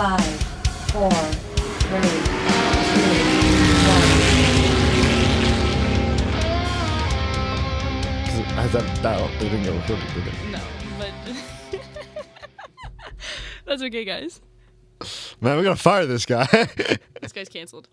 5, 4, 3, 2, 1. Has that didn't get recorded, did it? No, but that's okay, guys. Man, we're gonna fire this guy. This guy's canceled.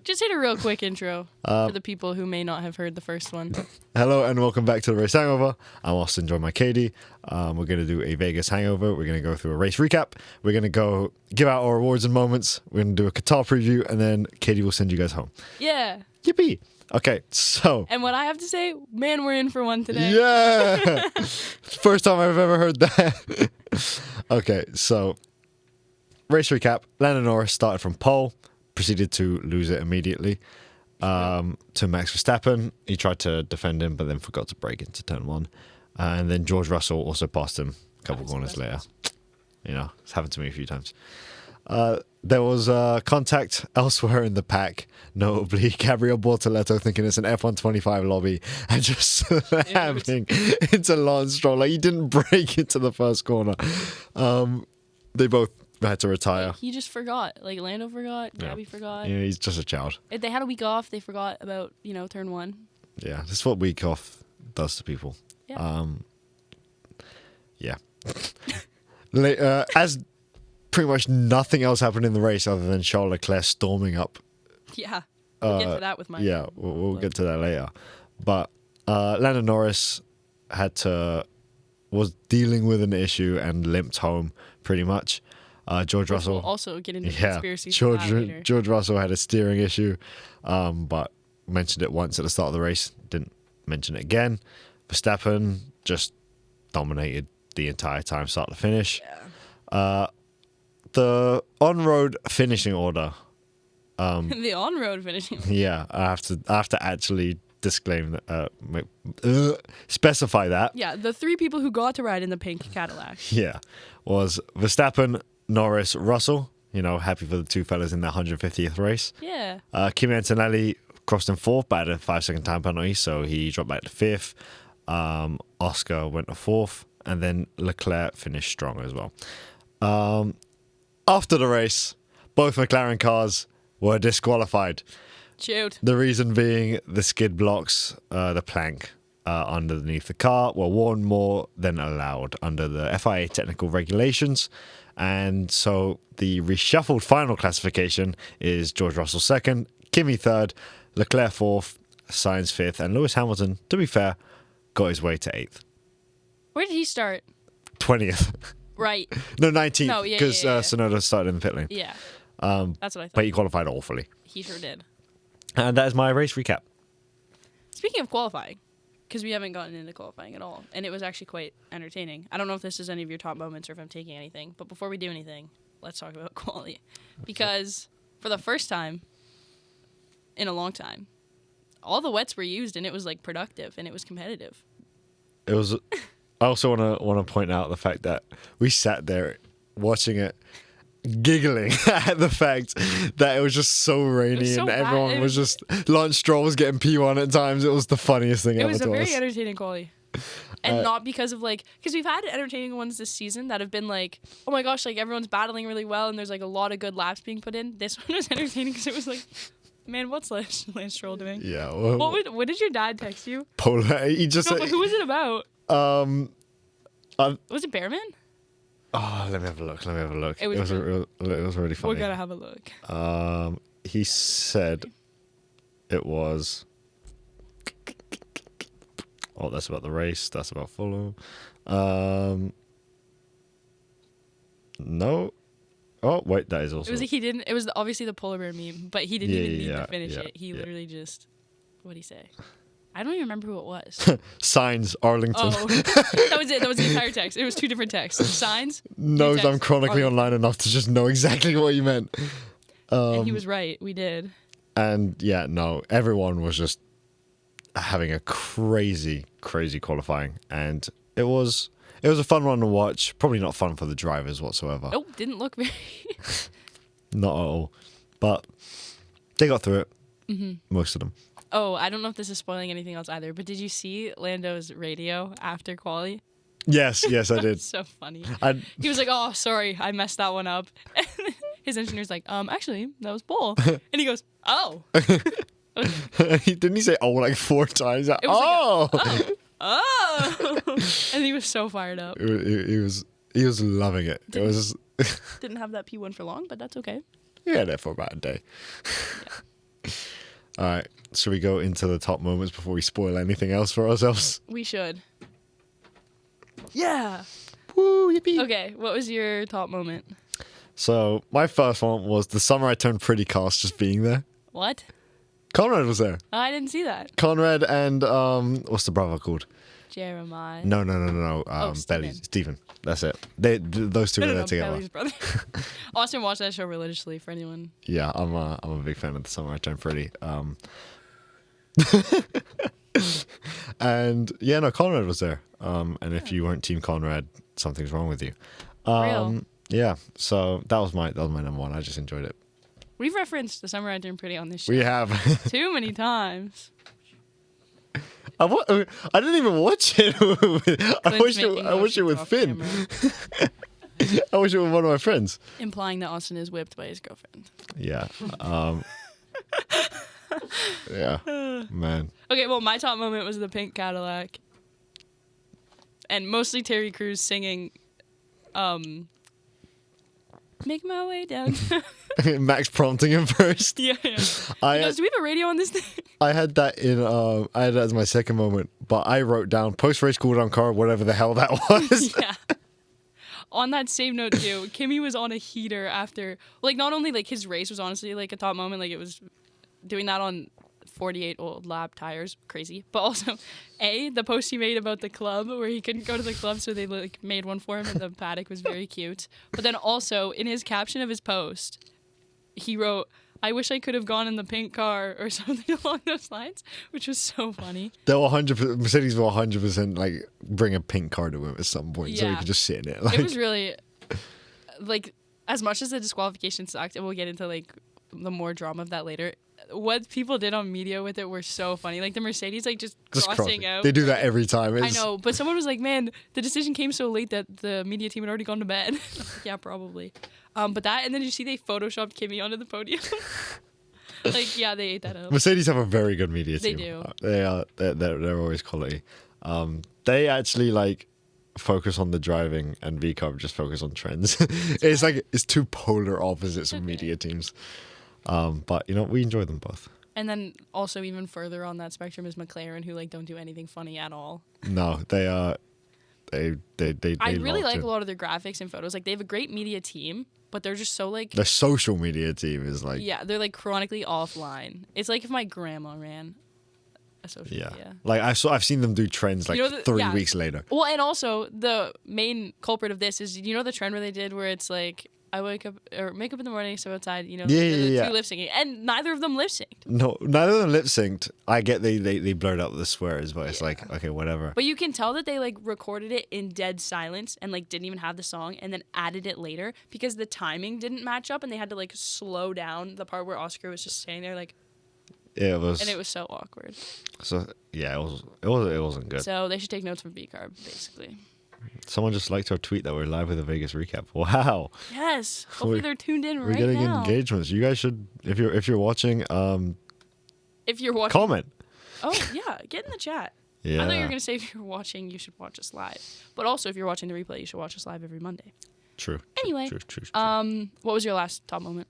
Just hit a real quick intro for the people who may not have heard the first one. Hello and welcome back to the Race Hangover. I'm Austin, joined by Katie. We're gonna do a Vegas hangover. We're gonna go through a race recap. We're gonna go give out our awards and moments. We're gonna do a Qatar preview, and then Katie will send you guys home. Yeah. Yippee! Okay, so And what I have to say, man, we're in for one today. yeah, first time I've ever heard that. Okay, so race recap. Lando Norris started from pole, proceeded to lose it immediately to Max Verstappen. He tried to defend him, but then forgot to brake into turn one. And then George Russell also passed him a couple corners later. You know, it's happened to me a few times. There was contact elsewhere in the pack, notably Gabriel Bortoleto thinking it's an F125 lobby and just slamming into Lance Stroll. Like, he didn't brake into the first corner. They both had to retire. He just forgot. Like, Lando forgot, Gabby forgot. Yeah, he's just a child. If they had a week off, they forgot about, turn one. Yeah, this is what week off does to people. Yeah. Yeah. As pretty much nothing else happened in the race other than Charles Leclerc storming up. Yeah. We'll get to that with my... Yeah, we'll get to that later. But Lando Norris was dealing with an issue and limped home pretty much. George Russell We'll also get into conspiracies. later. George Russell had a steering issue, but mentioned it once at the start of the race. Didn't mention it again. Verstappen just dominated the entire time, start to finish. Yeah. The on-road finishing order. The on-road finishing. Yeah, I have to actually disclaim that, specify that. Yeah, the three people who got to ride in the pink Cadillac. Yeah, was Verstappen, Norris, Russell. Happy for the two fellas in their 150th race. Yeah. Kimi Antonelli crossed in fourth, but had a 5-second time penalty, so he dropped back to fifth. Oscar went to fourth, and then Leclerc finished strong as well. After the race, both McLaren cars were disqualified. Shoot. The reason being the skid blocks, the plank underneath the car, were worn more than allowed under the FIA technical regulations. And so the reshuffled final classification is George Russell second, Kimi third, Leclerc fourth, Sainz fifth, and Lewis Hamilton, to be fair, got his way to eighth. Where did he start? 20th. Right. No, 19th. No, yeah, Because yeah. Tsunoda started in the pit lane. Yeah. That's what I thought. But he qualified awfully. He sure did. And that is my race recap. Speaking of qualifying, because we haven't gotten into qualifying at all, and it was actually quite entertaining. I don't know if this is any of your top moments or if I'm taking anything, but before we do anything, let's talk about quality. Because for the first time in a long time, all the wets were used, and it was like productive, and it was competitive. It was. I also want to point out the fact that we sat there watching it, giggling at the fact that it was just so rainy so and bad. everyone was just. Lance Stroll was getting P1 at times. It was the funniest thing It ever was a to very us. entertaining quality. And not because of because we've had entertaining ones this season that have been like, oh my gosh, like everyone's battling really well and there's like a lot of good laps being put in. This one was entertaining because it was like, man, what's Lance Stroll doing? Yeah. What did your dad text you? Polar. He just. No, but who was it about? Was it Bearman? Oh, let me have a look. It was really funny. We're gonna have a look. He said it was. Oh, that's about the race. That's about Fulham. No. Oh, wait, that is also. It was like he didn't. It was obviously the polar bear meme, but he didn't even need to finish it. He literally just. What'd he say? I don't even remember who it was. Signs, Arlington. Oh, that was it. That was the entire text. It was two different texts. Signs. Knows text, I'm chronically Arlington. online enough to just know exactly what you meant. And he was right. We did. And yeah, no, everyone was just having a crazy qualifying, and it was a fun one to watch. Probably not fun for the drivers whatsoever. Nope, didn't look very. Not at all. But they got through it. Mm-hmm. Most of them. Oh, I don't know if this is spoiling anything else either, but did you see Lando's radio after quali? Yes, I did. So funny. I He was like, "Oh, sorry, I messed that one up." his engineer's like, actually, that was Paul. And he goes, oh. Didn't he say "oh" like 4 times? Like, It was oh. Oh. And he was so fired up. He was loving it. It was. Didn't have that P1 for long, but that's okay. He had it for about a day. All right. Should we go into the top moments before we spoil anything else for ourselves? We should. Yeah. Woo, yippee. Okay, what was your top moment? So my first one was the summer I turned pretty cast just being there. What? Conrad was there. I didn't see that. Conrad and what's the brother called? Jeremiah. No. Belly. Stephen. Stephen. That's it. Those two were there together. Belly's brother. Austin watched that show religiously for anyone. Yeah, I'm a big fan of the summer I turned pretty. And yeah, no, Conrad was there. And if you weren't Team Conrad, something's wrong with you. Real. Yeah, so that was my number one. I just enjoyed it. We've referenced the summer I turned pretty on this show We have. too many times. I didn't even watch it. I watched it with off Finn. camera, I watched it with one of my friends. implying that Austin is whipped by his girlfriend. Yeah. Yeah. Man. Okay, well, my top moment was the pink Cadillac. And mostly Terry Crews singing, Make My Way Down. Max prompting him first. Yeah. He goes, do we have a radio on this thing? I had that I had that as my second moment, but I wrote down post race cool down car, whatever the hell that was. Yeah. On that same note too, Kimmy was on a heater after, like, not only like his race was honestly like a top moment, like it was doing that on 48 old lap tires, crazy, but also the post he made about the club where he couldn't go to the club, so they like made one for him in the paddock was very cute. But then also in his caption of his post, he wrote, I wish I could have gone in the pink car or something along those lines, which was so funny. They'll 100%, Mercedes will 100% like bring a pink car to him at some point, so he could just sit in it. Like, it was really like, as much as the disqualification sucked, and we'll get into like the more drama of that later. What people did on media with it were so funny. Like the Mercedes, like just crossing out. They do that every time. I know, but someone was like, "Man, the decision came so late that the media team had already gone to bed." Yeah, probably. But that, and then you see they photoshopped Kimmy onto the podium. Like, yeah, they ate that up. Mercedes have a very good media team. They do. They're always quality. They actually like focus on the driving, and VCarb just focus on trends. It's like it's two polar opposites of media teams. But you know, we enjoy them both. And then also even further on that spectrum is McLaren, who like don't do anything funny at all. No, they are. They I really like to. a lot of their graphics and photos. Like they have a great media team, but they're just so like their social media team is like they're like chronically offline. It's like if my grandma ran a social media. Like I've seen them do trends like 3 weeks later. Well, and also the main culprit of this is, you know, the trend where they did where it's like, I wake up or make up in the morning, step outside, you know, two lip syncing, and neither of them lip synced. No, neither of them lip synced. I get they blurred out the swears, but it's like, okay, whatever. But you can tell that they like recorded it in dead silence and like didn't even have the song, and then added it later because the timing didn't match up, and they had to like slow down the part where Oscar was just standing there like. Yeah, it was. And it was so awkward. So yeah, it wasn't good. So they should take notes from VCarb, basically. Someone just liked our tweet that we're live with a Vegas recap. Wow. Yes. Hopefully they're tuned in right now. We're getting engagements. You guys should, if you're watching, comment. Oh yeah, get in the chat. Yeah. I thought you were gonna say if you're watching, you should watch us live. But also if you're watching the replay, you should watch us live every Monday. True. Anyway. True. What was your last top moment?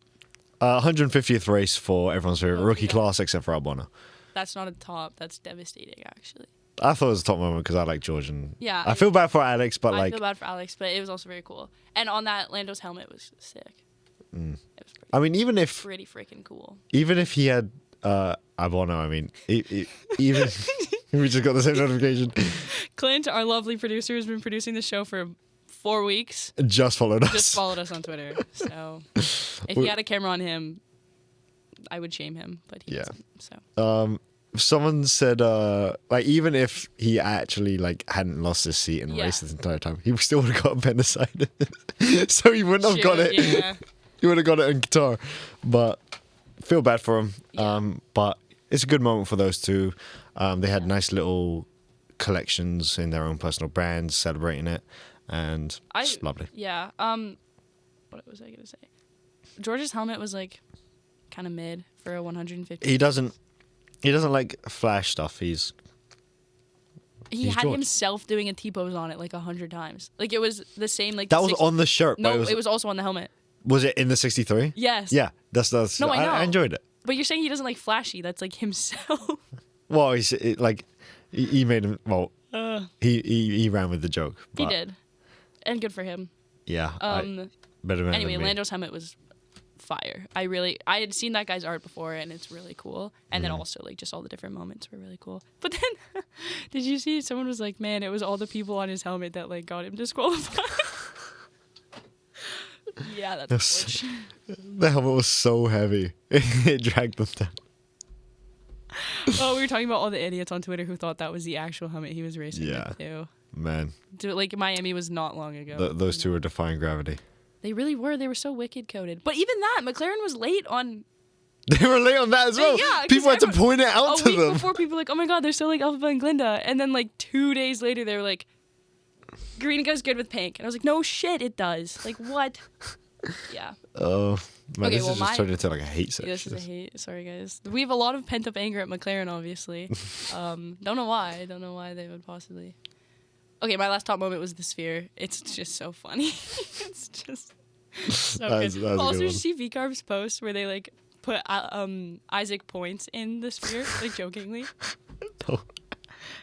150th race for everyone's favorite rookie class except for Albano. That's not a top. That's devastating, actually. I thought it was a top moment because I like George and I feel bad for Alex, but I feel bad for Alex, but it was also very cool. And on that, Lando's helmet was sick. It was pretty, I mean, even if pretty freaking cool. Even if he had Albano, I mean, even we just got the same notification. Clint, our lovely producer, has been producing the show for 4 weeks. Just followed us. Just followed us on Twitter. So if he had a camera on him, I would shame him, but he doesn't. So. Someone said, like, even if he actually like hadn't lost his seat in race this entire time, he still would have got appendicitis. So he wouldn't have got it. Yeah. He would have got it in guitar. But feel bad for him. Yeah. But it's a good moment for those two. They had nice little collections in their own personal brands celebrating it, and it's lovely. Yeah. What was I gonna say? George's helmet was like kind of mid for a 150. He doesn't like flash stuff. He he's had George. himself doing a T-pose on it like 100 times. Like it was the same. Like That the was on the shirt. No, but it was also on the helmet. Was it in the 63? Yes. Yeah, that's. No, I know. I enjoyed it. But you're saying he doesn't like flashy. That's like himself. Well, he made him. Well, he ran with the joke. He but did, and good for him. Yeah. Better man Anyway, than me. Lando's helmet was fire. I had seen that guy's art before, and it's really cool. And then also like just all the different moments were really cool. But then, did you see someone was like, "Man, it was all the people on his helmet that like got him disqualified." Yeah, that's George. The helmet was so heavy. It dragged them down. Oh, we were talking about all the idiots on Twitter who thought that was the actual helmet he was racing with too. Man. Like Miami was not long ago. Those two are defying gravity. They really were. They were so wicked coded. But even that, McLaren was late on. They were late on that as well. Yeah, 'cause people had to point it out a to week them. before, people were like, "Oh my God, they're still like Alpha and Glinda," and then like 2 days later, they were like, "Green goes good with pink," and I was like, "No shit, it does." Like what? Yeah. Oh man, Okay, this well, is just turned into like a hate section. This is a hate. Sorry, guys. We have a lot of pent up anger at McLaren, obviously. Don't know why. Don't know why they would possibly. Okay, my last top moment was the sphere. It's just so funny. It's just so good. That was a good Also, did you one. see VCarb's post where they like put Isaac points in the sphere, like jokingly? No.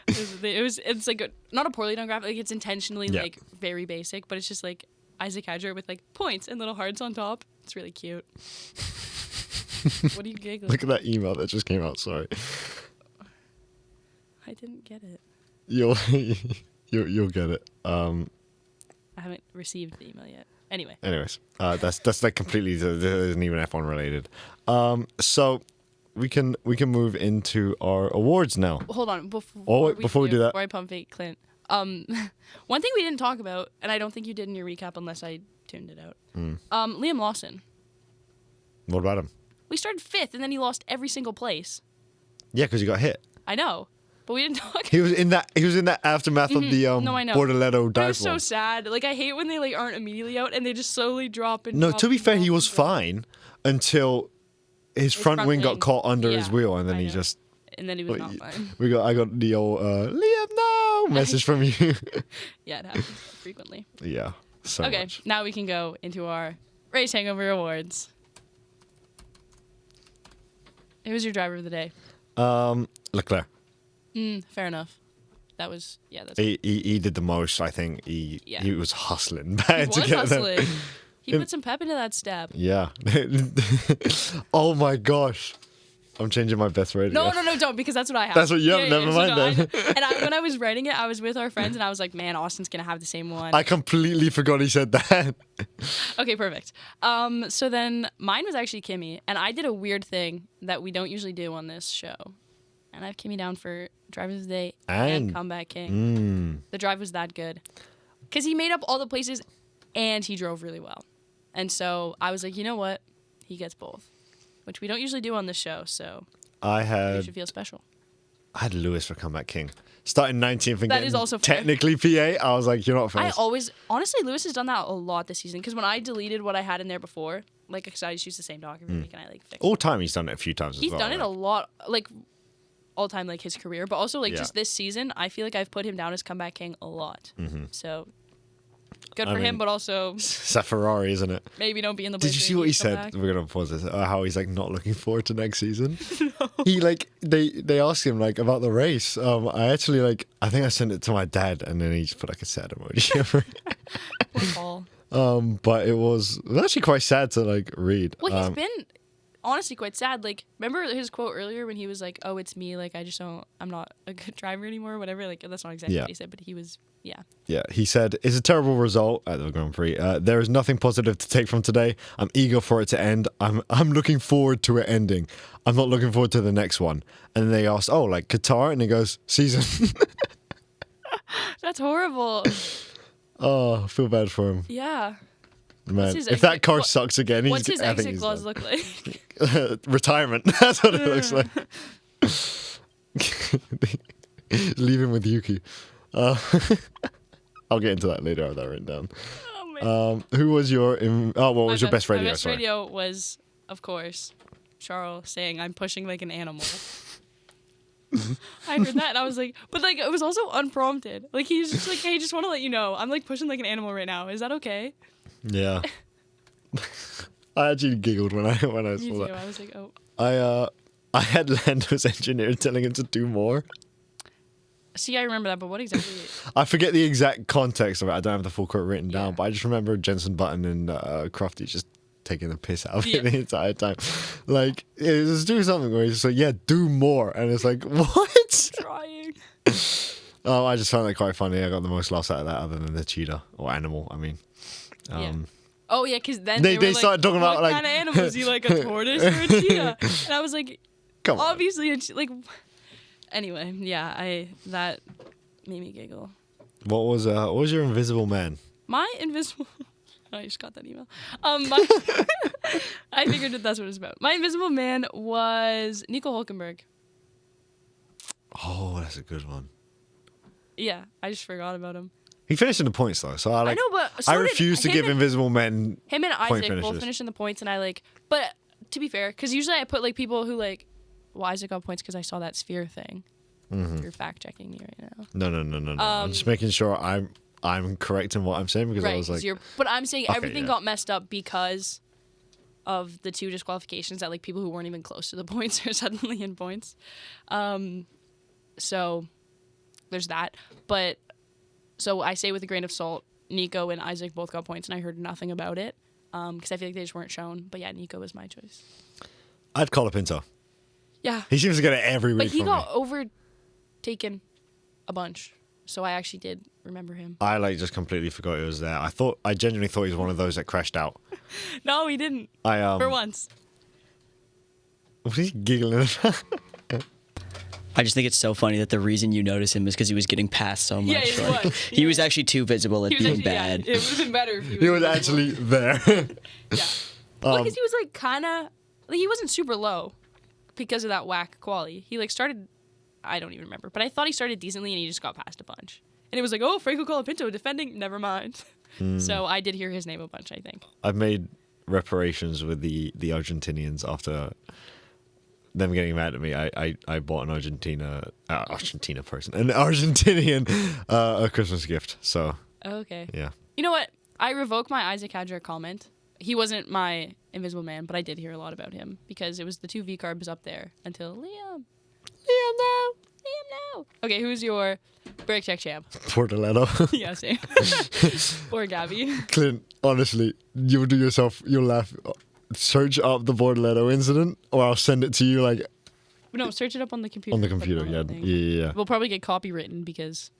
It's like not a poorly done graphic. Like it's intentionally Yeah. like very basic, but it's just like Isaac Hadger with like points and little hearts on top. It's really cute. What are you giggling? Look at that email that just came out. Sorry. I didn't get it. You'll get it. I haven't received the email yet. Anyway. Anyways, that's like completely. This isn't even F1 related. So we can move into our awards now. Hold on. Before we do that. Before I pump fake Clint. One thing we didn't talk about, and I don't think you did in your recap unless I tuned it out. Liam Lawson. What about him? We started 5th, and then he lost every single place. Yeah, because he got hit. I know, but we didn't talk. He was in that aftermath of the No, I know. Bortoletto It dive was so bomb. sad. Like I hate when they like aren't immediately out and they just slowly drop and No, drop to be and fair, drop he and was drop. fine until his front wing got caught under his Yeah, wheel, and then I he know. just. And then he was not fine. I got the old Liam no message from you. Yeah, it happens frequently. Yeah, so Okay, much. now we can go into our Race Hangover awards. Who was your driver of the day? Leclerc. Fair enough. That was that's. He did the most. I think he was hustling He to was get there. hustling. He put some pep into that step. Yeah. Oh my gosh. I'm changing my best rating. No, don't, because that's what I have. That's what you have? Never mind then. And when I was writing it, I was with our friends, and I was like, man, Austin's going to have the same one. I completely forgot he said that. Okay, perfect. So then mine was actually Kimmy, and I did a weird thing that we don't usually do on this show. And I have Kimmy down for Drivers of the Day and Comeback King. The drive was that good. Because he made up all the places, and he drove really well. And so I was like, you know what? He gets both. Which we don't usually do on this show, so you should feel special. I had Lewis for Comeback King. Starting 19th and That getting is also fair. technically P8. I was like, you're not first. Honestly, Lewis has done that a lot this season, because when I deleted what I had in there before, like, because I just used the same document, and I, like, fixed All it. time he's done it a few times as He's well. done it a lot, like, all time, like, his career, but also, like, Yeah. just this season, I feel like I've put him down as Comeback King a lot. So, good I for him, mean, but also It's that Ferrari, isn't it? maybe don't be in the Did place you where see what he needs to come said? back. We're gonna pause this. How he's like not looking forward to next season. He like they asked him like about the race. I think I sent it to my dad, and then he just put like a sad emoji. Poor Paul. But it was actually quite sad to like read. Well, he's been honestly quite sad. Like, remember his quote earlier when he was like, "Oh, it's me. Like, I'm not a good driver anymore." Or whatever. Like, that's not exactly Yeah. what he said, but he was, yeah. Yeah, he said, "It's a terrible result at the Grand Prix. There is nothing positive to take from today. I'm eager for it to end. I'm looking forward to it ending. I'm not looking forward to the next one." And then they asked, "Oh, like Qatar?" And he goes, "Season." That's horrible. Oh, I feel bad for him, Yeah. man. his If that exit- car what- sucks again, What's his I think exit he's clause done. look like? Retirement. That's what it looks like. Leave him with Yuki. I'll get into that later. I have that written down. Oh Who was your? What was your best radio? My best Sorry. radio was, of course, Charles saying, "I'm pushing like an animal." I heard that and I was like, but like it was also unprompted. Like he's just like, "Hey, just want to let you know, I'm like pushing like an animal right now. Is that okay?" Yeah. I actually giggled when I Me saw too. that. I was like, "Oh." I had Lando's engineer telling him to do more. See, I remember that, but what exactly? I forget the exact context of it. I don't have the full quote written down, Yeah. but I just remember Jensen Button and Crofty just taking the piss out of Yeah. it the entire time. Like, it was doing something where he's just like, yeah, do more. And it's like, what? Trying. Oh, I just found that quite funny. I got the most laughs out of that other than the cheetah or animal, I mean. Yeah. Oh yeah, because then They were like, started talking about, what like- kind of animal is he, like a tortoise or a cheetah? And I was like, Come on. obviously, like. Anyway, yeah, that made me giggle. What was your invisible man? My invisible. I just got that email. I figured that's what it's about. My invisible man was Nico Hulkenberg. Oh, that's a good one. Yeah, I just forgot about him. He finished in the points though, so I know, but so I did refuse to him give and- invisible men. Him and point Isaac both finishes. finished in the points, and I like. But to be fair, because usually I put like people who like. Well, Isaac got points because I saw that sphere thing. Mm-hmm. You're fact checking me right now. No. I'm just making sure I'm correct in what I'm saying because I was like, but I'm saying Okay, everything yeah. got messed up because of the 2 disqualifications that like people who weren't even close to the points are suddenly in points. So there's that. But so I say with a grain of salt, Nico and Isaac both got points, and I heard nothing about it because I feel like they just weren't shown. But yeah, Nico was my choice. I'd call it Pinto. Yeah, He seems to get it every week but he from got me. overtaken a bunch, so I actually did remember him. I like just completely forgot he was there. I genuinely thought he was one of those that crashed out. No, he didn't. For once. What are you giggling about? I just think it's so funny that the reason you notice him is because he was getting passed so much. Yeah, he Like, was. he was actually too visible at He was being actually, bad. Yeah, it would have been better if he was. He was actually there. Yeah. Well, because he was like kind of like he wasn't super low because of that whack quali. He like started, I don't even remember, but I thought he started decently and he just got passed a bunch. And it was like, oh, Franco Colapinto defending. Never mind. So I did hear his name a bunch. I think. I've made reparations with the Argentinians after them getting mad at me. I bought an Argentina person, an Argentinian a Christmas gift. So Okay. yeah. You know what? I revoke my Isaac Hadra comment. He wasn't my invisible man, but I did hear a lot about him because it was the 2 V carbs up there until Liam no. Okay, who's your break check champ? Portoletto. Yeah, same. Or Gabby. Clint, honestly, you'll laugh. Search up the Borderletto incident, or I'll send it to you like No, search it up on the computer. on the Put it computer. on Yeah, that thing. yeah. We'll probably get copywritten because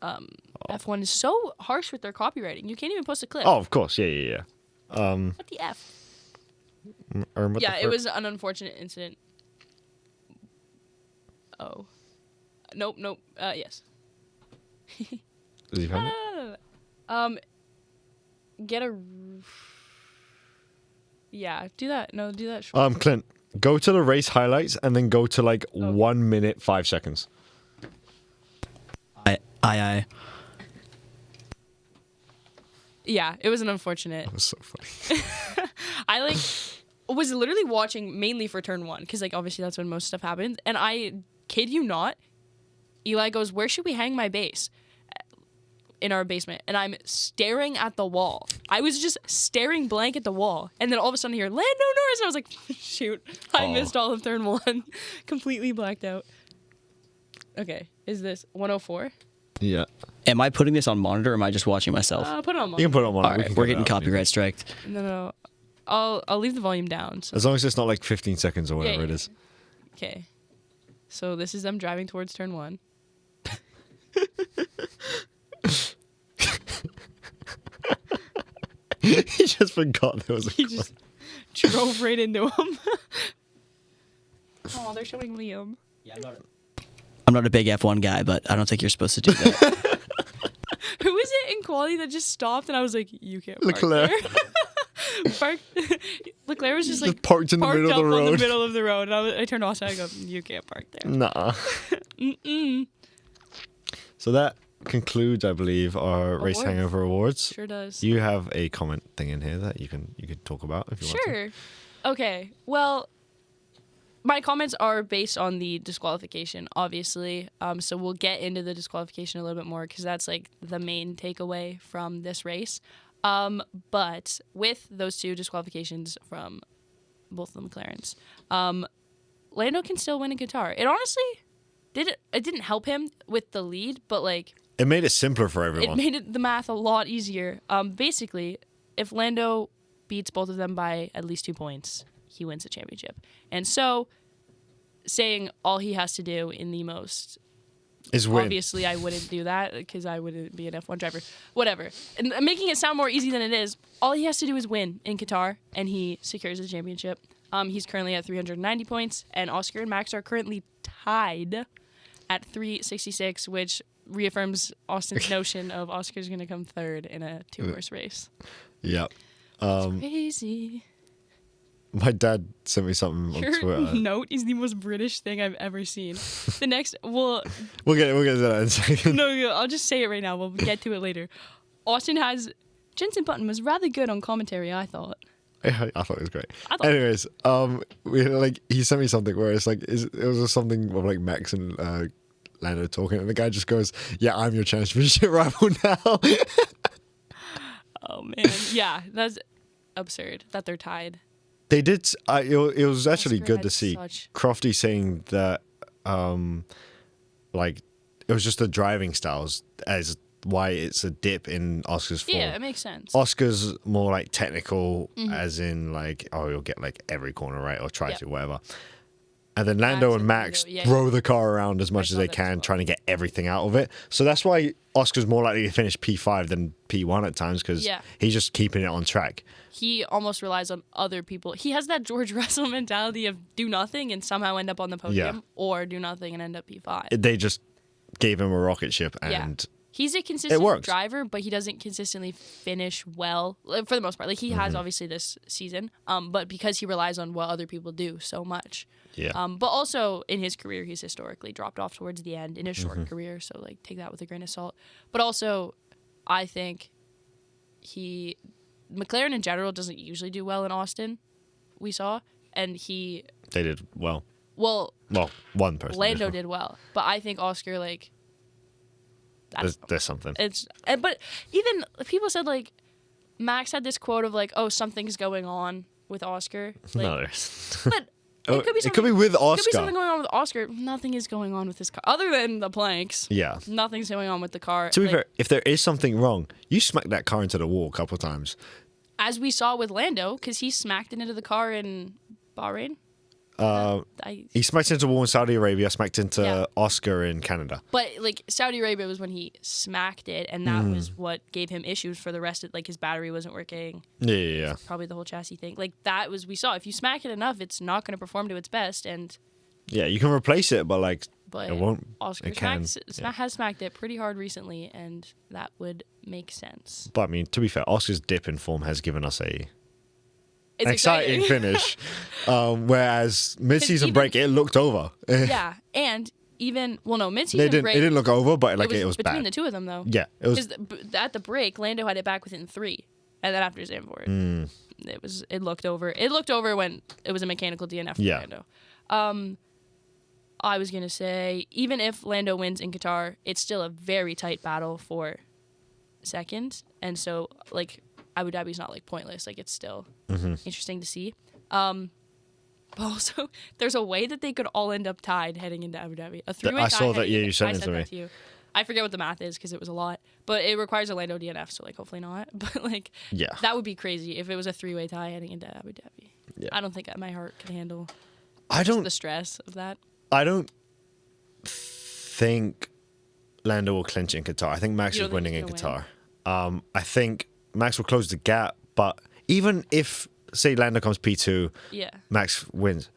F1 is so harsh with their copywriting. You can't even post a clip. Oh, of course. Yeah. What the F? Or what Yeah, the it frick? was an unfortunate incident. Oh. Nope. Yes. Does he find it? Get a. Yeah, do that. No, do that. Short. Clint, go to the race highlights and then go to like Oh. 1 minute 5 seconds. I. Yeah, it was an unfortunate. That's so funny. I like was literally watching mainly for turn 1 because like obviously that's when most stuff happens. And I kid you not, Eli goes, "Where should we hang my base?" In our basement, and I'm staring at the wall. I was just staring blank at the wall, and then all of a sudden I hear Lando Norris, and I was like, "Shoot, I missed all of turn 1, completely blacked out." Okay, is this 104? Yeah. Am I putting this on monitor or am I just watching myself? Put it on. You can put it on one. All right, we're getting copyright striked. No. I'll leave the volume down. So. As long as it's not like 15 seconds or whatever Yeah. it is. Okay. So this is them driving towards turn 1. He just forgot there was a He just drove right into him. Oh, they're showing Liam. I'm not a big F1 guy, but I don't think you're supposed to do that. Who is it in quality that just stopped and I was like, you can't park Leclerc. there. Leclerc was just like parked in the parked middle of up the on the road. middle of the road. And I turned off and I go, you can't park there. Nah. Mm-mm. So that concludes, I believe, our Race Awards. Hangover awards. Sure does. You have a comment thing in here that you could talk about if you want to. Sure. Okay. Well, my comments are based on the disqualification, obviously. So we'll get into the disqualification a little bit more because that's like the main takeaway from this race. But with those two disqualifications from both of the McLarens, Lando can still win in Qatar. It honestly didn't help him with the lead, but like It made it simpler for it everyone. made the math a lot easier. Basically, if Lando beats both of them by at least 2 points, he wins the championship. And so, saying all he has to do in the most Is win. obviously I wouldn't do that because I wouldn't be an F1 driver. Whatever. And making it sound more easy than it is, all he has to do is win in Qatar, and he secures the championship. He's currently at 390 points, and Oscar and Max are currently tied at 366, which reaffirms Austin's notion of Oscar's going to come third in a two-horse race. Yeah. Crazy. My dad sent me something on Your Twitter. note is the most British thing I've ever seen. The next, We'll get to that in a second. no, I'll just say it right now. We'll get to it later. Austin has Jensen Button was rather good on commentary, I thought. I thought it was great. I thought- Anyways, he sent me something where it's like it was something of like Max and Lando talking, and the guy just goes, "Yeah, I'm your championship rival now." Oh man, yeah, that's absurd that they're tied. They did. It was actually Oscar good had to see such- Crofty saying that, like, it was just the driving styles as why it's a dip in Oscar's form. Yeah, it makes sense. Oscar's more like technical, Mm-hmm. as in like, oh, you'll get like every corner right or try Yeah. to, whatever. And then Lando and Max Yeah. throw the car around as much I as saw they that as can, well. trying to get everything out of it. So that's why Oscar's more likely to finish P5 than P1 at times, because Yeah. he's just keeping it on track. He almost relies on other people. He has that George Russell mentality of do nothing and somehow end up on the podium, Yeah. or do nothing and end up P5. They just gave him a rocket ship, and He's a consistent works. driver, but he doesn't consistently finish well for the most part. Like he Mm-hmm. has obviously this season, but because he relies on what other people do so much. yeah. But also in his career, he's historically dropped off towards the end in his short Mm-hmm. career. So like take that with a grain of salt. But also, I think McLaren in general doesn't usually do well in Austin. We saw, and They did well. well, One person. Lando did well, but I think Oscar like. I don't know. There's something. But even people said like Max had this quote of like, oh, something's going on with Oscar. Like, No, there's. but Oh, it could be it could be with Could be Oscar. something going on with Oscar. Nothing is going on with his car other than the planks. Yeah. Nothing's going on with the car. To be Like, fair, if there is something wrong, you smack that car into the wall a couple of times. as we saw with Lando, because he smacked it into the car in Bahrain. He smacked into the wall in Saudi Arabia, smacked into Yeah. Oscar in Canada. But like Saudi Arabia was when he smacked it, and that Mm. was what gave him issues for the rest of like his battery wasn't working. Yeah. Probably the whole chassis thing. Like that was we saw. If you smack it enough, it's not going to perform to its best. And Yeah, you can replace it, but like but it won't. Oscar it can. has smacked it pretty hard recently, and that would make sense. But I mean, to be fair, Oscar's dip in form has given us It's an exciting finish. Whereas mid-season even- break, it looked over. Yeah, and even It mid-season didn't. break. It didn't look over, but like it was between bad. the two of them though. Yeah, it was. Because at the break, Lando had it back within 3, and then after Zandvoort, Mm. it looked over. It looked over when it was a mechanical DNF for Yeah. Lando. I was gonna say, even if Lando wins in Qatar, it's still a very tight battle for second, and so like Abu Dhabi's not like pointless. Like it's still Mm-hmm. interesting to see. But also, there's a way that they could all end up tied heading into Abu Dhabi. A three-way I tie saw that, heading yeah, into- you sent I it sent to that me. to you. I forget what the math is because it was a lot, but it requires a Lando DNF, so like hopefully not. But like Yeah. that would be crazy if it was a three-way tie heading into Abu Dhabi. Yeah. I don't think my heart can handle I don't. the stress of that. I don't think Lando will clinch in Qatar. I think Max You is don't think winning in he's Qatar. gonna I think Max will close the gap, but even if, say, Lando comes P2, Yeah. Max wins,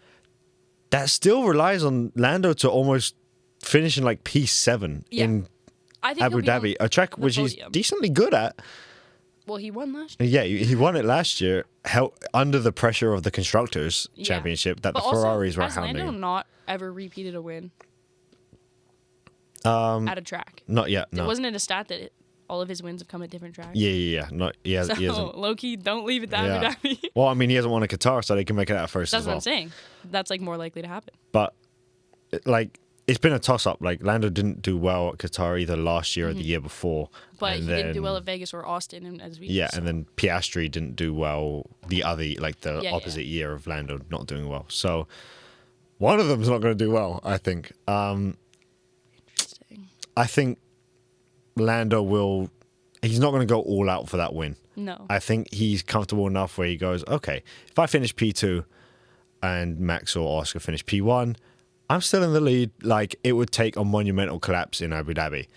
that still relies on Lando to almost finish in like P7 Yeah. in I think Abu he'll be on Dhabi, a track the which he's podium. decently good at. Well, he won last year. Yeah, he won it last year, under the pressure of the Constructors' Yeah. Championship that But the also, Ferraris were has hounding. Lando not ever repeated a win? at a track? Not yet. No. Wasn't it a stat that all of his wins have come at different tracks? Yeah. Not. He hasn't. Low key, don't leave it to Yeah. Abu Dhabi. Well, I mean, he hasn't won a Qatar, so they can make it out first That's as what well. I'm saying. That's like more likely to happen. But like, it's been a toss-up. Like, Lando didn't do well at Qatar either last year or the year before. But and he then, didn't do well at Vegas or Austin, and as we Yeah, saw. and then Piastri didn't do well the Yeah. opposite year of Lando not doing well. So one of them's not going to do well, I think. Interesting. I think Lando will. He's not going to go all out for that win. No. I think he's comfortable enough where he goes, okay, if I finish P2 and Max or Oscar finish P1, I'm still in the lead. Like, it would take a monumental collapse in Abu Dhabi.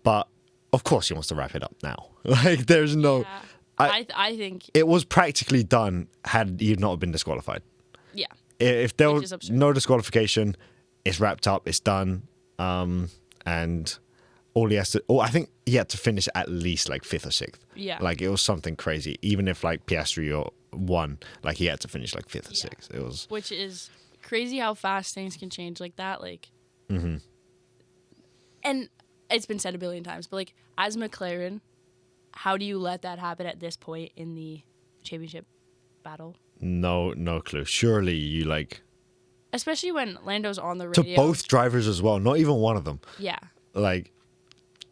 But, of course, he wants to wrap it up now. Like, there's no... Yeah. I think, It was practically done had he not been disqualified. yeah. If there Which was is absurd. no disqualification, it's wrapped up, it's done. And all he has to... I think he had to finish at least, like, 5th or 6th. Yeah. Like, it was something crazy. Even if, like, Piastri or won, like, he had to finish, like, 5th or 6th. It was... Which is crazy how fast things can change like that. Like, and it's been said a billion times, but like, as McLaren, how do you let that happen at this point in the championship battle? No clue. Surely you, like... Especially when Lando's on the To radio. both drivers as well, not even one of them. Yeah. Like,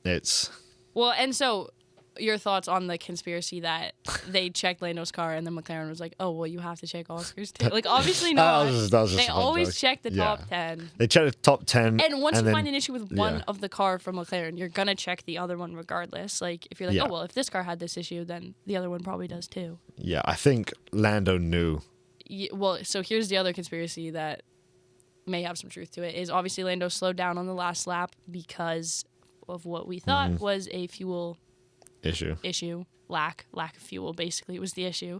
it's... Well, and so your thoughts on the conspiracy that they checked Lando's car and then McLaren was like, oh, well, you have to check Oscar's too. Like, obviously not. That was just They a fun always joke. check the Yeah. top 10. They checked the top 10. And once you then- find an issue with one yeah. of the car from McLaren, you're going to check the other one regardless. Like, if you're like, Yeah. oh, well, if this car had this issue, then the other one probably does too. Yeah, I think Lando knew. Well, so here's the other conspiracy that may have some truth to it, is obviously Lando slowed down on the last lap because of what we thought was a fuel issue. Lack of fuel, basically, was the issue.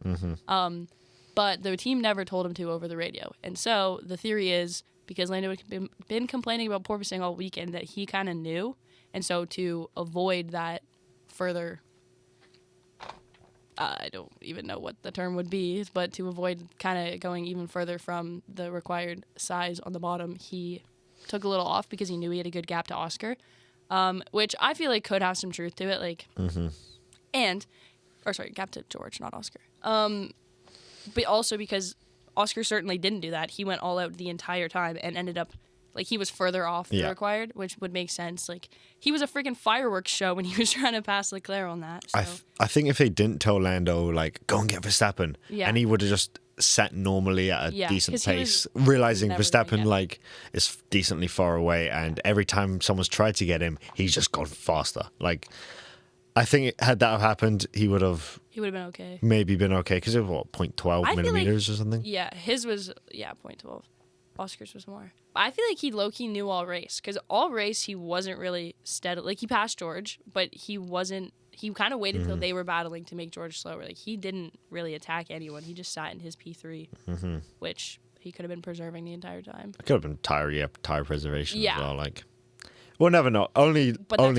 But the team never told him to over the radio. And so the theory is, because Lando had been complaining about porpoising all weekend, that he kind of knew. And so to avoid that further, I don't even know what the term would be, but to avoid kind of going even further from the required size on the bottom, he took a little off because he knew he had a good gap to Oscar, which I feel like could have some truth to it. Like, gap to George, not Oscar. But also because Oscar certainly didn't do that. He went all out the entire time and ended up, like, he was further off the required, which would make sense. Like, he was a freaking fireworks show when he was trying to pass Leclerc on that. So. I think if they didn't tell Lando, like, go and get Verstappen, and he would have just sat normally at a decent 'cause he pace, was realizing never Verstappen, gonna get like, is decently far away, and every time someone's tried to get him, he's just gone faster. Like, I think had that have happened, he would have been okay. maybe been okay, because it was, what, 0.12 I feel millimeters or something? Yeah, his was, 0.12. Oscar's was more. But I feel like he low-key knew all race, because all race he wasn't really steady. Like, he passed George, but he kind of waited till they were battling to make George slower. Like, he didn't really attack anyone. He just sat in his P3, which he could have been preserving the entire time. It could have been tire preservation Yeah. as well. Like, we'll never know. Only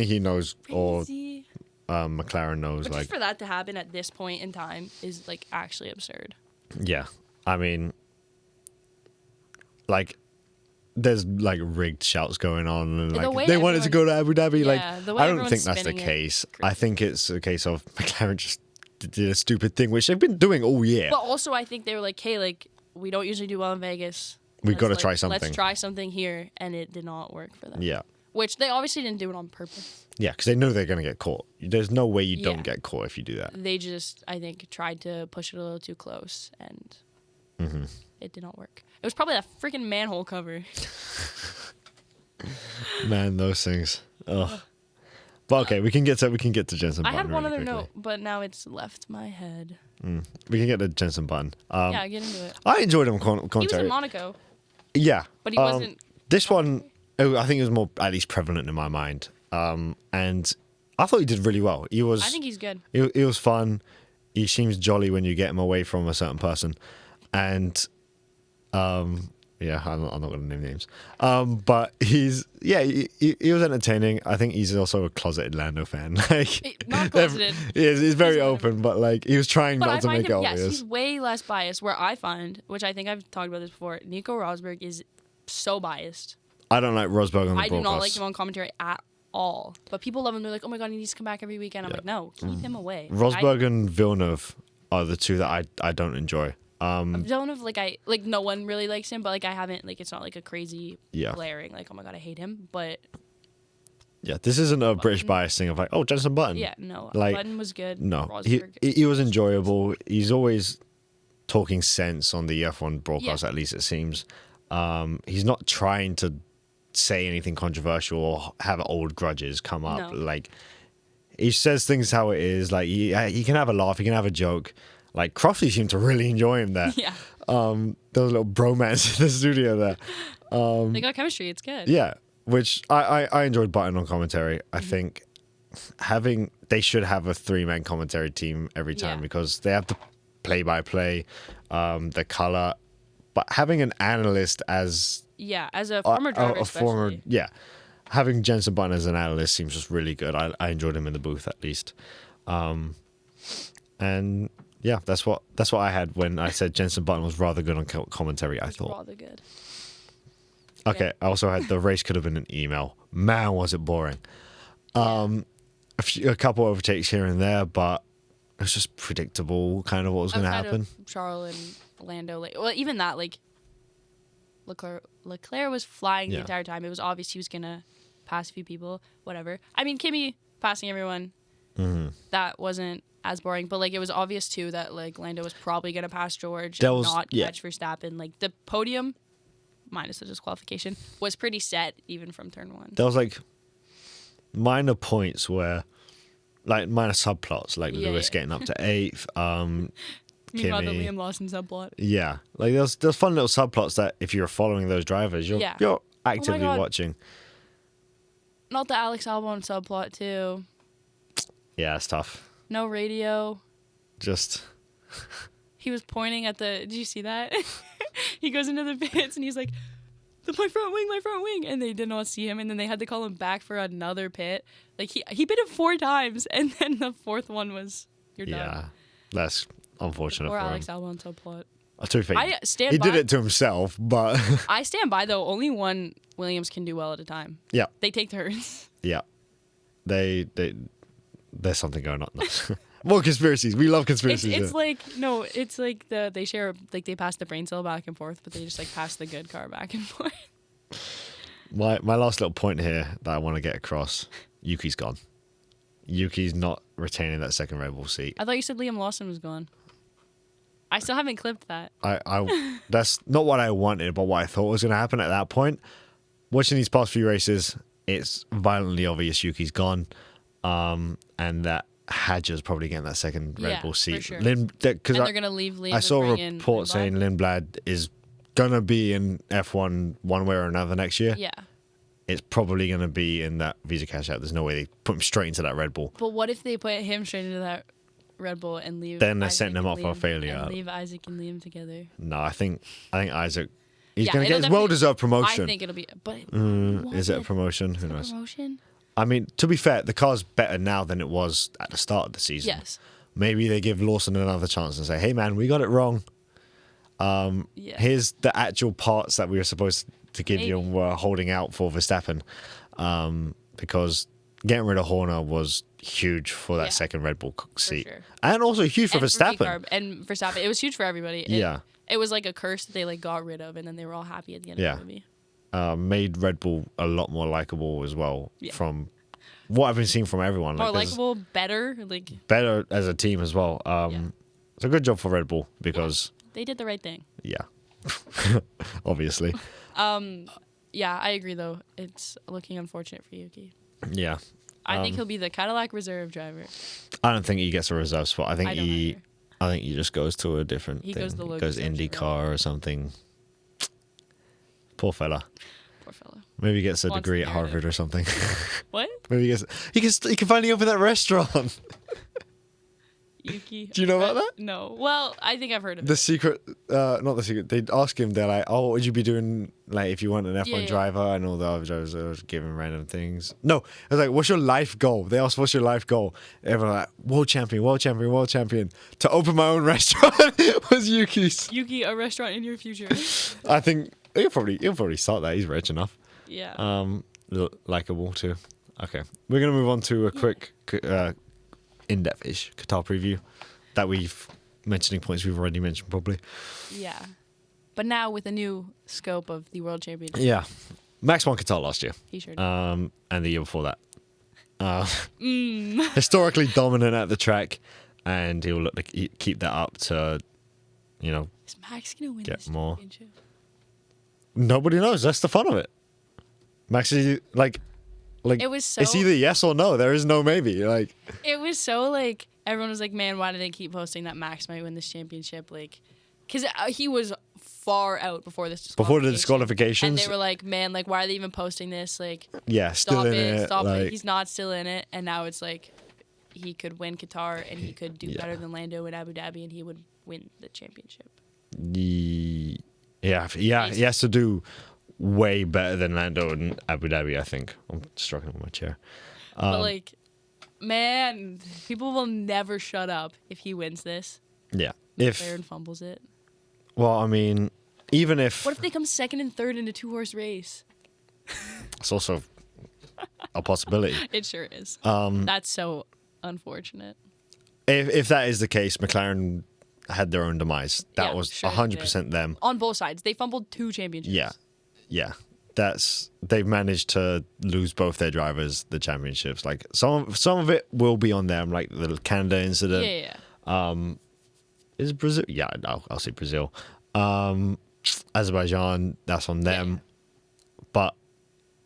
he knows, or Crazy. McLaren knows. But like, just for that to happen at this point in time is, like, actually absurd. yeah, I mean, like, there's like rigged shouts going on, and The way like they wanted to go to Abu Dhabi. Yeah, the Like, way I don't everyone's think that's the spinning it, case. crazy. I think it's a case of McLaren just did a stupid thing, which they've been doing all year. But also, I think they were like, hey, like, we don't usually do well in Vegas. We gotta Let's, try like, something. Let's try something here, and it did not work for them. Yeah, Which they obviously didn't do it on purpose. yeah, because they know they're gonna get caught. There's no way you Yeah. don't get caught if you do that. They just, I think, tried to push it a little too close, and it did not work. It was probably that freaking manhole cover. Man, those things. Ugh. But okay, we can get to Jensen I Button. had one really other quickly. note, but now it's left my head. We can get to Jensen Button. Yeah, get into it. I enjoyed him He was commentary. in Monaco, Yeah, but he wasn't. This one, I think it was more at least prevalent in my mind, and I thought he did really well. He was. I think he's good. He was fun. He seems jolly when you get him away from a certain person, and yeah, I'm not going to name names. But he was entertaining. I think he's also a closeted Lando fan. Like, Not closeted. He's very He's open, but like he was trying But not I to find make him, it yes, obvious. he's way less biased. Where I find, which I think I've talked about this before, Nico Rosberg is so biased. I don't like Rosberg on the I do broadcast. not like him on commentary at all. But people love him. They're like, oh my god, he needs to come back every weekend. I'm Yeah. like, no, keep him away. Rosberg and Villeneuve are the two that I don't enjoy. Villeneuve, like no one really likes him, but like I haven't like it's not like a crazy Yeah. blaring like oh my god I hate him, but Yeah, this isn't a British bias thing of like, oh, Jenson Button. yeah, no, Like, Button was good. No, Rosberg, he was enjoyable. He's always talking sense on the F1 broadcast, Yeah. at least it seems. He's not trying to say anything controversial or have old grudges come up. No. Like, he says things how it is. Like, he can have a laugh, he can have a joke. Like, Crofty seemed to really enjoy him there. yeah, There was a little bromance in the studio there. they got chemistry. It's good. Yeah, which I enjoyed Button on commentary. I Mm-hmm. think they should have a 3-man commentary team every time Yeah. because they have the play-by-play, the color, but having an analyst as Yeah, as a former driver, especially. having Jenson Button as an analyst seems just really good. I enjoyed him in the booth at least, and yeah, that's what I had when I said Jenson Button was rather good on commentary. I It's thought. rather good. Okay, Yeah. I also had the race could have been an email. Man, was it boring. A couple overtakes here and there, but it was just predictable kind of what was going to Outside happen. of Charles and Lando, like, well, even that, like, Leclerc was flying the Yeah. entire time. It was obvious he was gonna pass a few people. Whatever. I mean, Kimi passing everyone. Mm-hmm. That wasn't as boring, but like it was obvious too that like Lando was probably gonna pass George That and was- not yeah. catch Verstappen. Like the podium, minus the disqualification, was pretty set even from turn one. There was like minor points where, like minor subplots, like Yeah, Lewis yeah. getting up to 8th. Meanwhile, the Kimi. Liam Lawson subplot. Yeah, like there's fun little subplots that if you're following those drivers, you're Yeah. you're actively God. watching. Not the Alex Albon subplot too. Yeah, it's tough. No radio. Just He was pointing at the. Did you see that? He goes into the pits and he's like, my front wing," and they did not see him, and then they had to call him back for another pit. Like he bit him 4 times, and then the 4th one was you're done. yeah, that's unfortunate Or for Alex him. Albon subplot. To be fair, I stand he by. did it to himself, but I stand by though. Only one Williams can do well at a time. yeah. They take turns. Yeah, they there's something going on. More conspiracies. We love conspiracies. It's yeah. like no, it's like they share like they pass the brain cell back and forth, but they just like pass the good car back and forth. My last little point here that I want to get across: Yuki's gone. Yuki's not retaining that second Red Bull seat. I thought you said Liam Lawson was gone. I still haven't clipped that. I that's not what I wanted, but what I thought was going to happen at that point. Watching these past few races, it's violently obvious Yuki's gone, and that Hadger's probably getting that second Red Yeah, Bull for seat. sure. Because And they're gonna leave Liam. I saw and a bring in report Lindblad. saying Lindblad is gonna be in F1 one way or another next year. Yeah, It's probably gonna be in that visa cash out. There's no way they put him straight into that Red Bull. but what if they put him straight into that Red Bull and leave? Then they're Isaac setting him and up for Liam- failure. And leave Isaac and Liam together. No, I think Isaac. He's Yeah, gonna it'll get his definitely- well-deserved promotion. I think it'll be. But Is it a what? promotion? Is Who it a knows? promotion? I mean, to be fair, the car's better now than it was at the start of the season. Yes. Maybe they give Lawson another chance and say, "Hey, man, we got it wrong. Yeah. Here's the actual parts that we were supposed to give you Maybe. and were holding out for Verstappen." Because getting rid of Horner was huge for that Yeah. second Red Bull seat, sure. and also huge for And Verstappen. Ricard- and Verstappen. It was huge for everybody. Yeah. It was like a curse that they like got rid of, and then they were all happy at the end Yeah. of the movie. Made Red Bull a lot more likable as well. Yeah. From what I've been seeing from everyone, More there's likable, better. Like better as a team as well. It's a good job for Red Bull because they did the right thing. yeah, obviously, Yeah, I agree though. It's looking unfortunate for Yuki. yeah. I think he'll be the Cadillac reserve driver. I don't think he gets a reserve spot. I think I don't he. either. I think he just goes to a different He thing. goes the He Logan goes Sargent IndyCar or something. Poor fella. Poor fellow. Maybe he gets a Wants degree the at narrative. Harvard or something. What? Maybe he can finally open that restaurant. Yuki. Do you know about that? No. Well, I think I've heard of The it. secret, not the secret. They'd ask him. They're like, "Oh, what would you be doing? Like, if you weren't an F1 Yeah. driver?" And all the other drivers are giving random things. No, it was like, "What's your life goal?" They asked, "What's your life goal?" Everyone like, "World champion, world champion, world champion." To open my own restaurant was Yuki's. Yuki, a restaurant in your future. I think he'll probably start that. He's rich enough. Yeah. Likeable too. Okay, we're gonna move on to a quick, in-depth-ish Qatar preview that we've mentioning points we've already mentioned probably. Yeah. But now with a new scope of the World Championship. Yeah, Max won Qatar last year. He sure did. And the year before that. Historically dominant at the track, and he'll look to keep that up to, Is Max going to win get this more. championship? Nobody knows. That's the fun of it. Max is like It was so... it's either yes or no. There is no maybe. Like, It was so, like, everyone was like, man, why do they keep posting that Max might win this championship? Like, because he was far out before this before the And disqualifications. they were like, man, like, why are they even posting this? Like, Yeah, still stop in it, it. stop like, it. He's not still in it. And now it's like, he could win Qatar and he could do better than Lando in Abu Dhabi and he would win the championship. Yeah, he has to do way better than Lando in Abu Dhabi, I think. I'm struggling with my chair. But, like, man, people will never shut up if he wins this. Yeah. McLaren fumbles it. Well, I mean, even if... What if they come second and third in a 2-horse race? It's also a possibility. It sure is. That's so unfortunate. If that is the case, McLaren had their own demise. That Yeah, was sure they 100% them. On both sides. They fumbled 2 championships. Yeah. They've managed to lose both their drivers the championships. Like some of it will be on them, like the Canada incident. Yeah. Is Brazil? Yeah, I'll say Brazil. Azerbaijan, that's on them. Yeah. But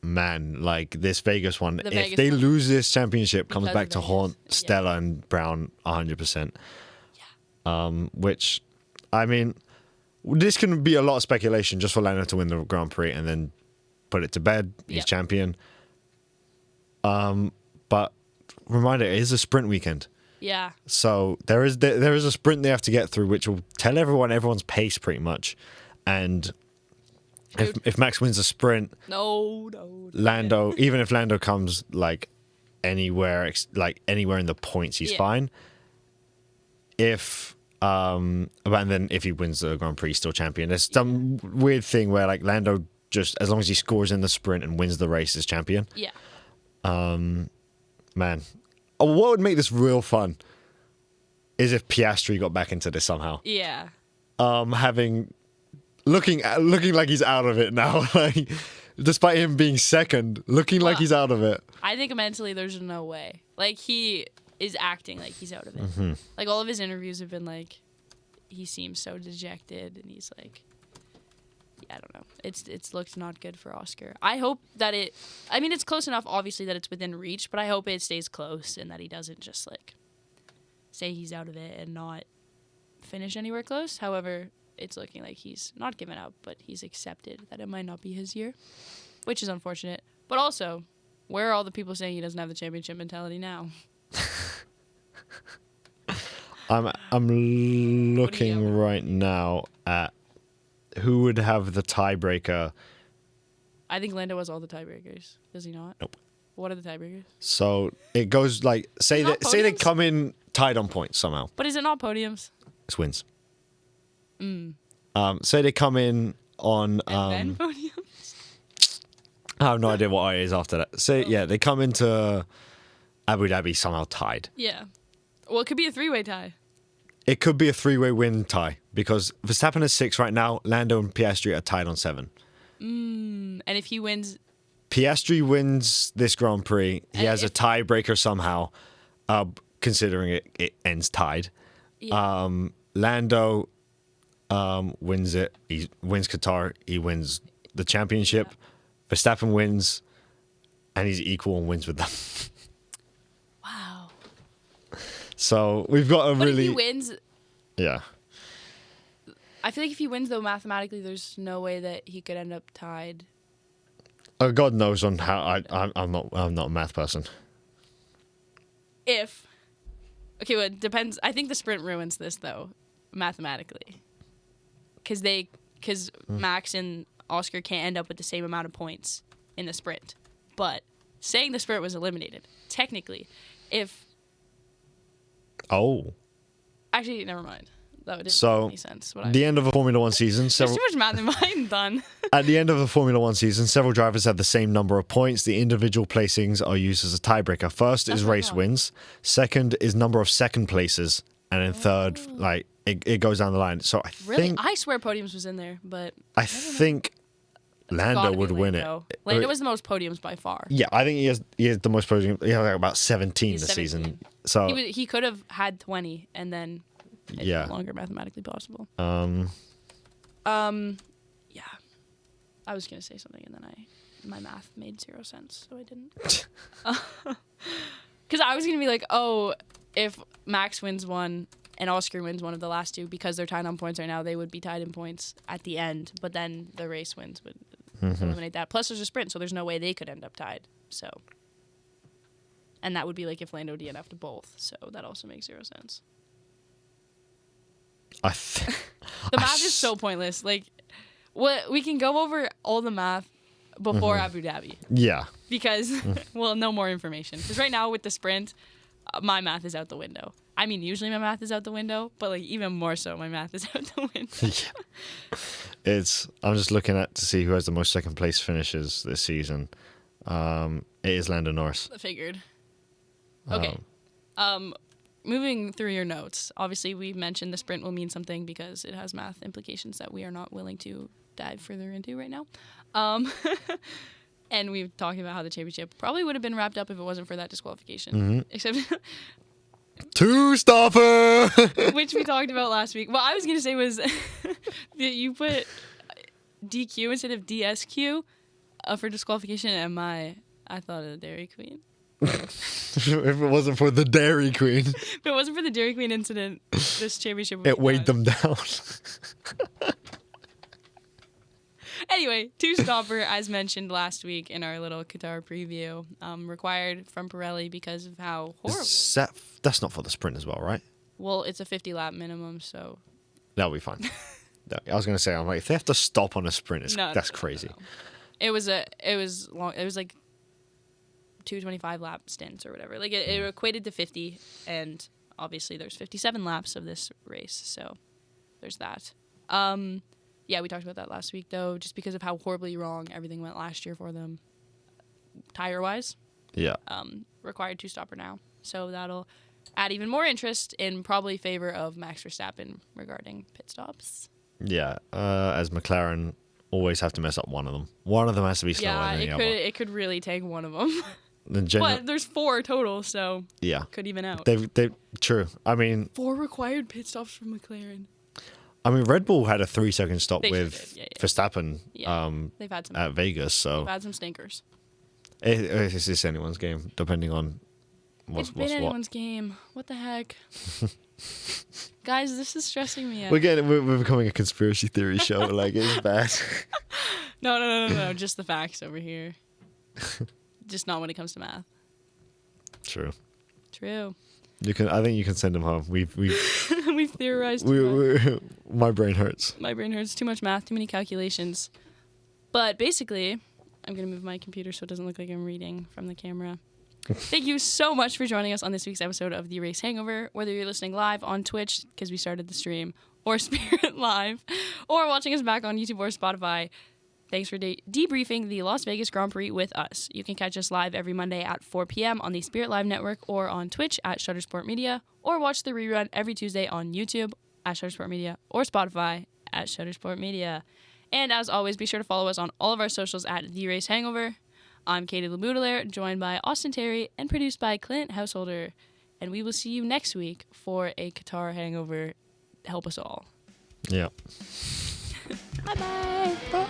man, like this Vegas one, The if Vegas they one. lose this championship, comes Because back of to Vegas. haunt Yeah. Stella and Brown 100%. Which, I mean, this can be a lot of speculation just for Lando to win the Grand Prix and then put it to bed. He's Yep. champion. But reminder, it is a sprint weekend. Yeah. So there is a sprint they have to get through, which will tell everyone's pace pretty much. And if Max wins the sprint, No. Lando, even if Lando comes like anywhere in the points, he's Yeah. fine. And then if he wins the Grand Prix, he's still champion. There's some weird thing where like Lando just, as long as he scores in the sprint and wins the race, is champion. Yeah. Man, what would make this real fun is if Piastri got back into this somehow. Yeah. Looking like he's out of it now, like despite him being second, looking like he's out of it. I think mentally there's no way. Like, he is acting like he's out of it. Mm-hmm. Like, all of his interviews have been like, he seems so dejected, and he's like, I don't know. It's looked not good for Oscar. I hope that it's close enough, obviously, that it's within reach, but I hope it stays close and that he doesn't just, like, say he's out of it and not finish anywhere close. However, it's looking like he's not given up, but he's accepted that it might not be his year, which is unfortunate. But also, where are all the people saying he doesn't have the championship mentality now? I'm looking right now at who would have the tiebreaker. I think Lando has all the tiebreakers. Does he not? Nope. What are the tiebreakers? So it goes like say Not they podiums? come in tied on points somehow. But is it not podiums? It's wins. Say they come in on And then podiums? I have no idea what I is after that. Say they come into Abu Dhabi somehow tied. Yeah. Well, it could be a 3-way tie. It could be a 3-way win tie because Verstappen is 6 right now. Lando and Piastri are tied on 7. And if he wins, Piastri wins this Grand Prix. He And has a if- tiebreaker somehow, considering it ends tied. yeah. Lando wins it. He wins Qatar. He wins the championship. Verstappen wins, and he's equal and wins with them. Wow. So we've got a But really if he wins, yeah. I feel like if he wins, though, mathematically, there's no way that he could end up tied. God knows on how I'm not a math person. Okay, well, it depends. I think the sprint ruins this, though, mathematically. Because Max and Oscar can't end up with the same amount of points in the sprint. But saying the sprint was eliminated, technically, if... Oh. Actually, never mind. That didn't So, make any sense. What I the end of a Formula One season, There's several, too much math in mine done. at the end of the Formula One season, several drivers have the same number of points. The individual placings are used as a tiebreaker. First That's is what I race thought. wins. Second is number of second places. And then third, like, it goes down the line. So Really? I swear podiums was in there, but I think Lando gotta be would win it. Lando. Lando was the most podiums by far. Yeah, I think he has the most podiums. He has like about 17 He's this 17. season. So He could have had 20, and then it's Yeah. no longer mathematically possible. um Yeah. I was gonna say something, and then my math made 0 sense, so I didn't. Because I was gonna be like, oh, if Max wins one and Oscar wins one of the last two, because they're tied on points right now, they would be tied in points at the end. But then the race wins would eliminate that. Plus, there's a sprint, so there's no way they could end up tied. So, and that would be like if Lando DNF'd both. So that also makes 0 sense. The math is so pointless. Like, what we can go over all the math before Abu Dhabi. yeah. Because, well, no more information. Because right now with the sprint, my math is out the window. I mean, usually my math is out the window, but like even more so, my math is out the window. I'm just looking at to see who has the most second place finishes this season. It is Lando Norris. I figured. Okay. Moving through your notes, obviously we mentioned the sprint will mean something because it has math implications that we are not willing to dive further into right now. And we've talked about how the championship probably would have been wrapped up if it wasn't for that disqualification. Except Two stopper. which we talked about last week. What I was going to say was that you put DQ instead of DSQ for disqualification, and I thought of the Dairy Queen. If it wasn't for the Dairy Queen, If it wasn't for the Dairy Queen incident, this championship would it be weighed done. them down. Anyway, two-stopper, as mentioned last week in our little Qatar preview, required from Pirelli because of how horrible. That's not for the sprint as well, right? Well, it's a 50-lap minimum, so... That'll be fine. I was going to say, I'm like, if they have to stop on a sprint, that's No. crazy. It was long. It was like 225 lap stints or whatever. Like it equated to 50, and obviously there's 57 laps of this race, so there's that. Yeah, we talked about that last week though, just because of how horribly wrong everything went last year for them, tire wise. Yeah. Required two-stopper now, so that'll add even more interest in probably favor of Max Verstappen regarding pit stops. Yeah. As McLaren always have to mess up one of them. One of them has to be slower Yeah, than the other. it could really take one of them. Then But there's 4 total, so yeah. could even out. They true. I mean, 4 required pit stops from McLaren. Red Bull had a 3-second stop They sure with did, yeah. Verstappen Yeah, they've had some. at Vegas, so They've had some stinkers. it's just anyone's game, depending on what's It's been what. anyone's game. What the heck? Guys, this is stressing me out. We're becoming a conspiracy theory show. Like, it's bad. No. Just the facts over here. Just not when it comes to math. True. True. I think you can send them home. We've We've theorized too much. my brain hurts. My brain hurts. Too much math, too many calculations. But basically, I'm going to move my computer so it doesn't look like I'm reading from the camera. Thank you so much for joining us on this week's episode of The Race Hangover. Whether you're listening live on Twitch, because we started the stream, or Spirit Live, or watching us back on YouTube or Spotify, thanks for debriefing the Las Vegas Grand Prix with us. You can catch us live every Monday at 4 p.m. on the Spirit Live Network or on Twitch at Shuttersport Media, or watch the rerun every Tuesday on YouTube at Shuttersport Media or Spotify at Shuttersport Media. And as always, be sure to follow us on all of our socials at The Race Hangover. I'm Katie Laboudelaire, joined by Austin Terry and produced by Clint Householder. And we will see you next week for a Qatar hangover. Help us all. Yeah. Bye-bye. Bye.